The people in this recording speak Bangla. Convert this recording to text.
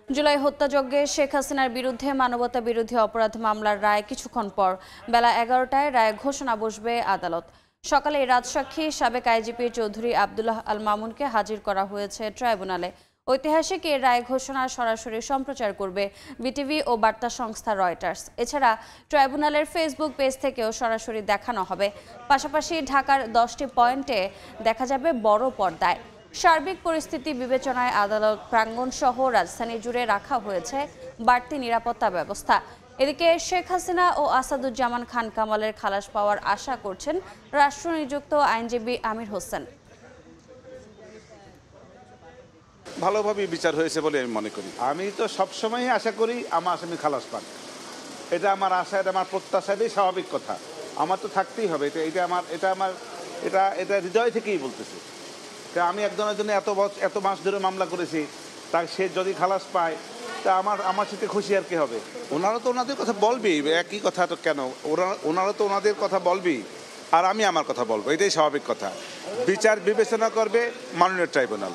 জুলাই হত্যাযজ্ঞে শেখ হাসিনার বিরুদ্ধে মানবতা বিরোধী অপরাধ মামলার রায় কিছুক্ষণ পর বেলা 11টায় রায় ঘোষণা বসবে আদালত। সকালে রাজসাক্ষী সাবেক আইজিপি চৌধুরী আব্দুল্লাহ আল মামুনকে হাজির করা হয়েছে ট্রাইব্যুনালে। ঐতিহাসিক এই রায় ঘোষণা সরাসরি সম্প্রচার করবে বিটিভি ও বার্তা সংস্থা রয়টার্স। এছাড়া ট্রাইব্যুনালের ফেসবুক পেজ থেকেও সরাসরি দেখানো হবে। পাশাপাশি ঢাকার 10টি পয়েন্টে দেখা যাবে বড় পর্দায়। সার্বিক পরিস্থিতি বিবেচনায় আদালত প্রাঙ্গণ সহ রাজধানী জুড়ে রাখা হয়েছে বাড়তি নিরাপত্তা ব্যবস্থা। এদিকে শেখ হাসিনা ও আসাদুজ্জামান খান কামালের খালাস পাওয়ার আশা করছেন রাষ্ট্রনিযুক্ত আইনজীবী আমির হোসেন। ভালোভাবে বিচার হয়েছে বলে আমি মনে করি। আমি তো সবসময়ই আশা করি আমার আসামি খালাস পান। এটা আমার আশা, এটা আমার প্রত্যাশা, এটাই স্বাভাবিক কথা। আমার তো থাকতেই হবে। এটা হৃদয় থেকেই বলতেছি। আমি একজনের জন্য এত মাস ধরে মামলা করেছি, তাই সে যদি খালাস পায় তা আমার সাথে খুশি আর কি হবে। ওনারা তো ওনাদের কথা বলবেই, একই কথা তো কেন, ওনারা তো ওনাদের কথা বলবেই, আর আমি আমার কথা বলবো, এটাই স্বাভাবিক কথা। বিচার বিবেচনা করবে মাননীয় ট্রাইব্যুনাল।